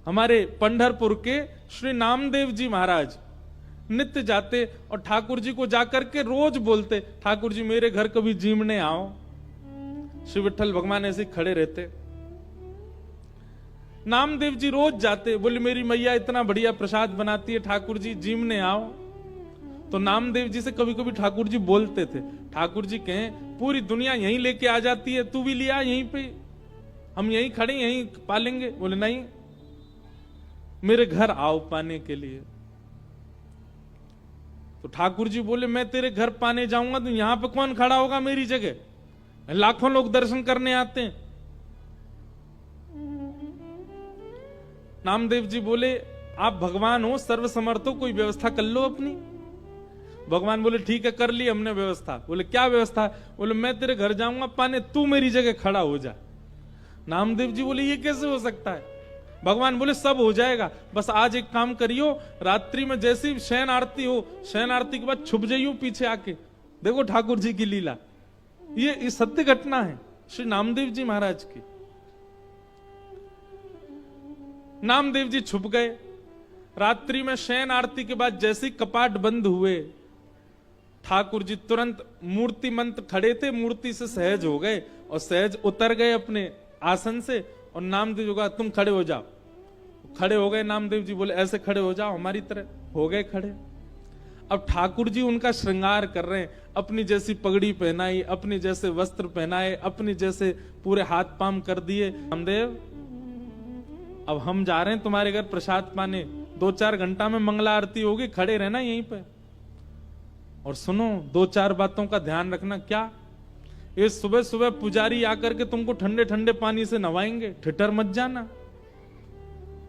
हमारे पंढरपुर के श्री नामदेव जी महाराज नित्य जाते और ठाकुर जी को जाकर के रोज बोलते, ठाकुर जी मेरे घर कभी जीमने आओ। श्री विठ्ठल भगवान ऐसे खड़े रहते। नामदेव जी रोज जाते, बोले मेरी मैया इतना बढ़िया प्रसाद बनाती है, ठाकुर जी जीमने आओ। तो नामदेव जी से कभी कभी ठाकुर जी बोलते थे, ठाकुर जी कहें पूरी दुनिया यहीं लेके आ जाती है, तू भी लिया यहीं पे, हम यहीं खड़े यहीं पालेंगे। बोले नहीं, मेरे घर आओ पाने के लिए। तो ठाकुर जी बोले मैं तेरे घर पाने जाऊंगा तो यहां पे कौन खड़ा होगा मेरी जगह, लाखों लोग दर्शन करने आते हैं। नामदेव जी बोले आप भगवान हो, सर्वसमर्थ हो, कोई व्यवस्था कर लो अपनी। भगवान बोले ठीक है, कर ली हमने व्यवस्था। बोले क्या व्यवस्था? बोले मैं तेरे घर जाऊंगा पाने, तू मेरी जगह खड़ा हो जा। नामदेव जी बोले ये कैसे हो सकता है? भगवान बोले सब हो जाएगा, बस आज एक काम करियो, रात्रि में जैसी शयन आरती हो, शयन आरती के बाद छुप जाइयो पीछे आके, देखो ठाकुर जी की लीला। ये सत्य घटना है श्री नामदेव जी महाराज की। नामदेव जी छुप गए। रात्रि में शयन आरती के बाद जैसे ही कपाट बंद हुए, ठाकुर जी तुरंत मूर्ति मंत्र खड़े थे, मूर्ति से सहज हो गए और सहज उतर गए अपने आसन से। और नामदेव जी कहा तुम खड़े हो जाओ। खड़े हो गए। नामदेव जी बोले ऐसे खड़े हो जाओ हमारी तरह। हो गए खड़े। अब ठाकुर जी उनका श्रृंगार कर रहे हैं, अपनी जैसी पगड़ी पहनाई, अपने जैसे वस्त्र पहनाए, अपने जैसे पूरे हाथ पाम कर दिए। नामदेव अब हम जा रहे हैं तुम्हारे घर प्रसाद पाने, 2-4 घंटा में मंगला आरती होगी, खड़े रहना यहीं पे। और सुनो 2-4 बातों का ध्यान रखना। क्या? ये सुबह सुबह पुजारी आकर के तुमको ठंडे ठंडे पानी से नवाएंगे, ठिठर मत जाना।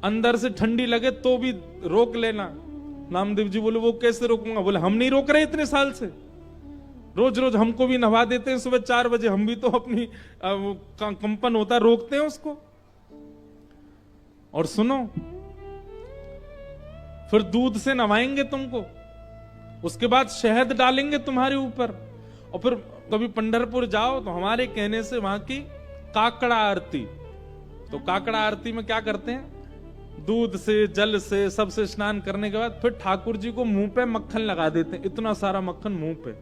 अंदर से ठंडी लगे तो भी रोक लेना। नामदेव जी बोले वो कैसे रोकूंगा? बोले हम नहीं रोक रहे इतने साल से, रोज रोज हमको भी नवा देते हैं सुबह 4 बजे, हम भी तो अपनी कंपन होता रोकते हैं उसको। और सुनो फिर दूध से नवाएंगे तुमको, उसके बाद शहद डालेंगे तुम्हारे ऊपर। और फिर कभी पंढरपुर जाओ तो हमारे कहने से वहां की काकड़ा आरती, तो काकड़ा आरती में क्या करते हैं, दूध से जल से सबसे स्नान करने के बाद फिर ठाकुर जी को मुंह पे मक्खन लगा देते हैं, इतना सारा मक्खन मुंह पे।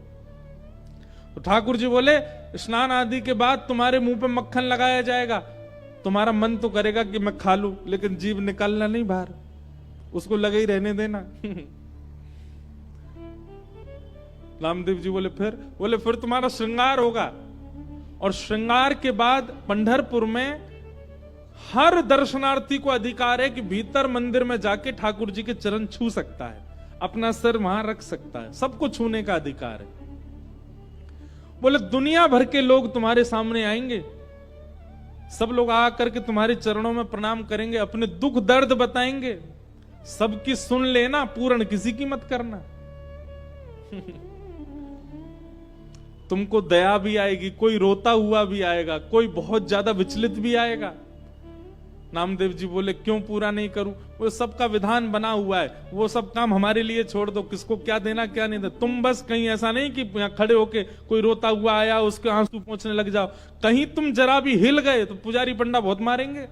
तो ठाकुर जी बोले स्नान आदि के बाद तुम्हारे मुंह पे मक्खन लगाया जाएगा, तुम्हारा मन तो करेगा कि मैं खा लूं, लेकिन जीभ निकालना नहीं बाहर, उसको लगे ही रहने देना। नामदेव जी बोले फिर तुम्हारा श्रृंगार होगा। और श्रृंगार के बाद पंढरपुर में हर दर्शनार्थी को अधिकार है कि भीतर मंदिर में जाके ठाकुर जी के चरण छू सकता है, अपना सिर वहां रख सकता है, सबको छूने का अधिकार है। बोले दुनिया भर के लोग तुम्हारे सामने आएंगे, सब लोग आकर के तुम्हारे चरणों में प्रणाम करेंगे, अपने दुख दर्द बताएंगे, सबकी सुन लेना, पूर्ण किसी की मत करना। तुमको दया भी आएगी, कोई रोता हुआ भी आएगा, कोई बहुत ज्यादा विचलित भी आएगा। नामदेव जी बोले क्यों पूरा नहीं करूं? वो सबका विधान बना हुआ है, वो सब काम हमारे लिए छोड़ दो, किसको क्या देना क्या नहीं देना। तुम बस कहीं ऐसा नहीं कि यहाँ खड़े होके कोई रोता हुआ आया उसके आंसू पोंछने लग जाओ। कहीं तुम जरा भी हिल गए तो पुजारी पंडा बहुत मारेंगे,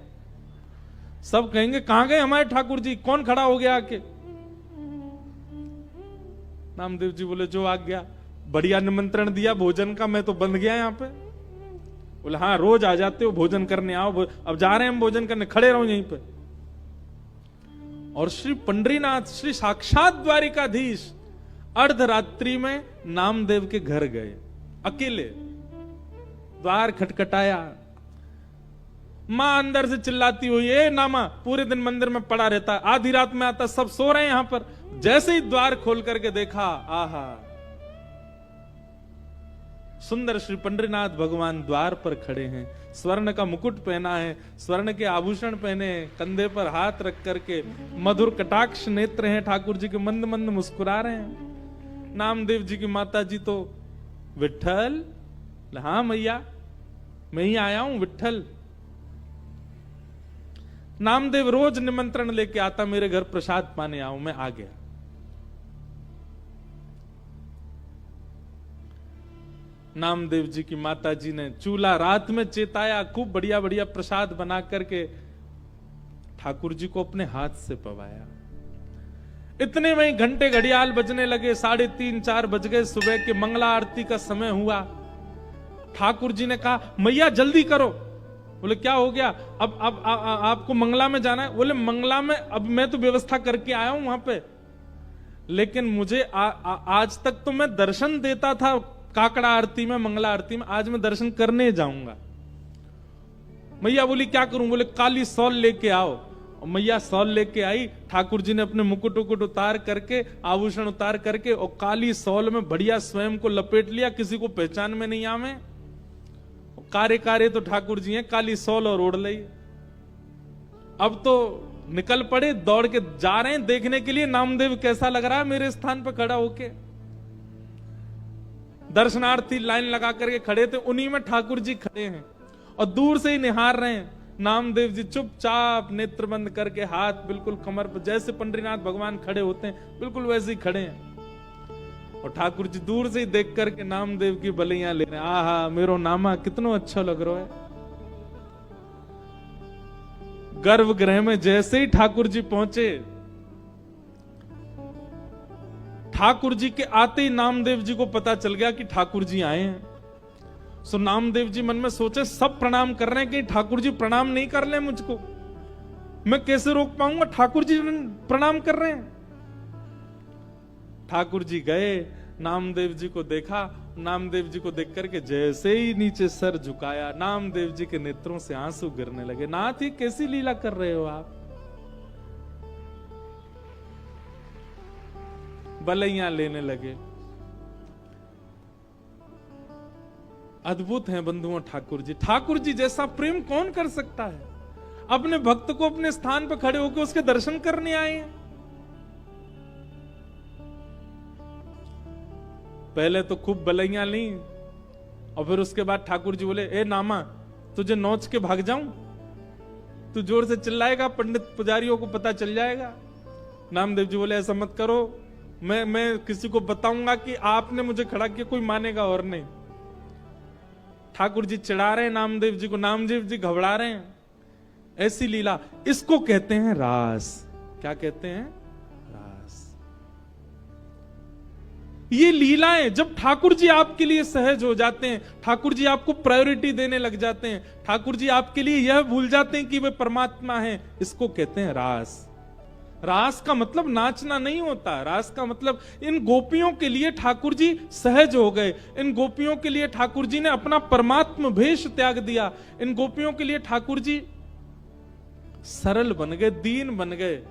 सब कहेंगे कहां गए हमारे ठाकुर जी, कौन खड़ा हो गया आके। नामदेव जी बोले जो आ गया, बढ़िया निमंत्रण दिया भोजन का, मैं तो बंध गया यहाँ पे। बोले हाँ रोज आ जाते हो भोजन करने, आओ अब जा रहे हैं हम भोजन करने, खड़े रहो यहीं पे। और श्री पंडरीनाथ श्री साक्षात द्वारिकाधीश अर्धरात्रि में नामदेव के घर गए, अकेले। द्वार खटखटाया, मां अंदर से चिल्लाती हुई ए नामा, पूरे दिन मंदिर में पड़ा रहता, आधी रात में आता, सब सो रहे हैं यहां पर। जैसे ही द्वार खोल करके देखा, आहा, सुंदर श्री पंडरीनाथ भगवान द्वार पर खड़े हैं, स्वर्ण का मुकुट पहना है, स्वर्ण के आभूषण पहने हैं, कंधे पर हाथ रख करके मधुर कटाक्ष नेत्र हैं ठाकुर जी के, मंद मंद मुस्कुरा रहे हैं। नामदेव जी की माता जी तो विट्ठल, हाँ मैया मैं ही आया हूं विट्ठल। नामदेव रोज निमंत्रण लेके आता, मेरे घर प्रसाद पाने आओ, मैं आ गया। नामदेव जी की माता जी ने चूल्हा रात में चेताया, खूब बढ़िया बढ़िया प्रसाद बना करके ठाकुर जी को अपने हाथ से पवाया। इतने में घंटे घड़ियाल बजने लगे, 3:30-4 बज गए, सुबह के मंगला आरती का समय हुआ। ठाकुर जी ने कहा मैया जल्दी करो। बोले क्या हो गया? अब आपको मंगला में जाना है? बोले मंगला में अब मैं तो व्यवस्था करके आया हूं वहां पे, लेकिन मुझे आज तक तो मैं दर्शन देता था काकड़ा आरती में, मंगला आरती में, आज मैं दर्शन करने जाऊंगा। मैया बोली क्या करूं? बोले काली सौल लेके आओ। और मैया सौल लेके आई। ठाकुर जी ने अपने मुकुट उकुट उतार करके, आभूषण उतार करके, और काली सौल में बढ़िया स्वयं को लपेट लिया, किसी को पहचान में नहीं आवे। कारे कारे तो ठाकुर जी हैं, काली सौल और ओढ़ ली। अब तो निकल पड़े, दौड़ के जा रहे हैं देखने के लिए नामदेव कैसा लग रहा है मेरे स्थान पर खड़ा होके। दर्शनार्थी लाइन लगा करके खड़े थे, उन्हीं में ठाकुर जी खड़े हैं और दूर से ही निहार रहे हैं। नामदेव जी चुपचाप नेत्र बंद करके, हाथ बिल्कुल कमर पर, जैसे पंडरीनाथ भगवान खड़े होते हैं बिल्कुल वैसे ही खड़े हैं। और ठाकुर जी दूर से ही देख करके नामदेव की बलियां ले रहे हैं। आहा मेरो नामा कितना अच्छा लग रहा है। गर्भगृह में जैसे ही ठाकुर जी पहुंचे, ठाकुर जी के आते ही नामदेव जी को पता चल गया कि ठाकुर जी आए हैं। सो नामदेव जी मन में सोचे सब प्रणाम कर रहे हैं, कि ठाकुर जी प्रणाम नहीं कर ले मुझको, मैं कैसे रोक पाऊंगा? ठाकुर जी प्रणाम कर रहे हैं। ठाकुर जी गए, नामदेव जी को देखा, नामदेव जी को देख करके जैसे ही नीचे सर झुकाया, नामदेव जी के नेत्रों से आंसू गिरने लगे। नाथ ही कैसी लीला कर रहे हो आप? बलैया लेने लगे। अद्भुत हैं बंधुओं ठाकुर जी। ठाकुर जी जैसा प्रेम कौन कर सकता है? अपने भक्त को अपने स्थान पर खड़े होकर उसके दर्शन करने आए हैं। पहले तो खूब बलैया ली, और फिर उसके बाद ठाकुर जी बोले ए नामा तुझे नोच के भाग जाऊं? तू जोर से चिल्लाएगा, पंडित पुजारियों को पता चल जाएगा। नामदेव जी बोले ऐसा मत करो, मैं किसी को बताऊंगा कि आपने मुझे खड़ा किया, कोई मानेगा और नहीं। ठाकुर जी चिढ़ा रहे हैं नामदेव जी को, नामदेव जी घबरा रहे हैं। ऐसी लीला, इसको कहते हैं रास। क्या कहते हैं? रास। ये लीलाएं जब ठाकुर जी आपके लिए सहज हो जाते हैं, ठाकुर जी आपको प्रायोरिटी देने लग जाते हैं, ठाकुर जी आपके लिए यह भूल जाते हैं कि वे परमात्मा हैं, इसको कहते हैं रास। रास का मतलब नाचना नहीं होता। रास का मतलब इन गोपियों के लिए ठाकुर जी सहज हो गए। इन गोपियों के लिए ठाकुर जी ने अपना परमात्म भेष त्याग दिया। इन गोपियों के लिए ठाकुर जी सरल बन गए, दीन बन गए,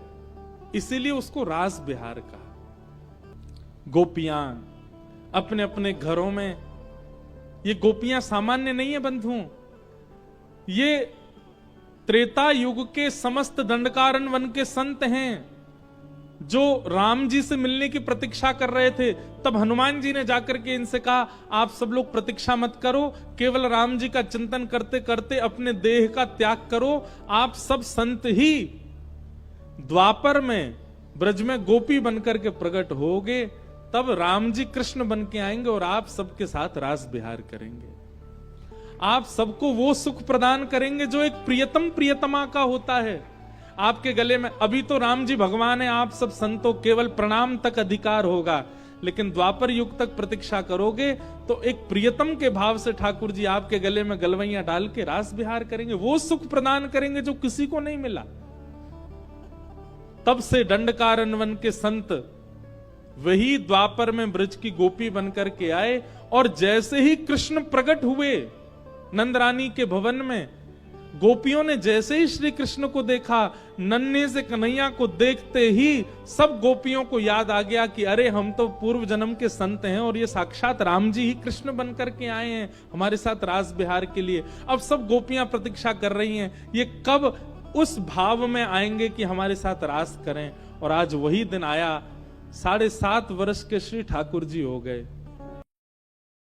इसीलिए उसको रास बिहार कहा। गोपियां अपने अपने घरों में, ये गोपियां सामान्य नहीं है बंधुओं, ये त्रेता युग के समस्त दंडकारण्य वन के संत हैं, जो राम जी से मिलने की प्रतीक्षा कर रहे थे। तब हनुमान जी ने जाकर के इनसे कहा आप सब लोग प्रतीक्षा मत करो, केवल राम जी का चिंतन करते करते अपने देह का त्याग करो। आप सब संत ही द्वापर में ब्रज में गोपी बनकर के प्रकट होगे, तब राम जी कृष्ण बन के आएंगे और आप सबके साथ रास बिहार करेंगे। आप सबको वो सुख प्रदान करेंगे जो एक प्रियतम प्रियतमा का होता है। आपके गले में अभी तो राम जी भगवान है, आप सब संतों केवल प्रणाम तक अधिकार होगा, लेकिन द्वापर युग तक प्रतीक्षा करोगे तो एक प्रियतम के भाव से ठाकुर जी आपके गले में गलवैया डाल के रास बिहार करेंगे, वो सुख प्रदान करेंगे जो किसी को नहीं मिला। तब से दंडकारण्य वन के संत वही द्वापर में ब्रज की गोपी बनकर के आए, और जैसे ही कृष्ण प्रकट हुए नंदरानी के भवन में, गोपियों ने जैसे ही श्री कृष्ण को देखा, नन्हे से कन्हैया को देखते ही सब गोपियों को याद आ गया कि अरे हम तो पूर्व जन्म के संत हैं और ये साक्षात राम जी ही कृष्ण बनकर के आए हैं हमारे साथ रास बिहार के लिए। अब सब गोपियां प्रतीक्षा कर रही हैं ये कब उस भाव में आएंगे कि हमारे साथ रास करें। और आज वही दिन आया। 7.5 वर्ष के श्री ठाकुर जी हो गए।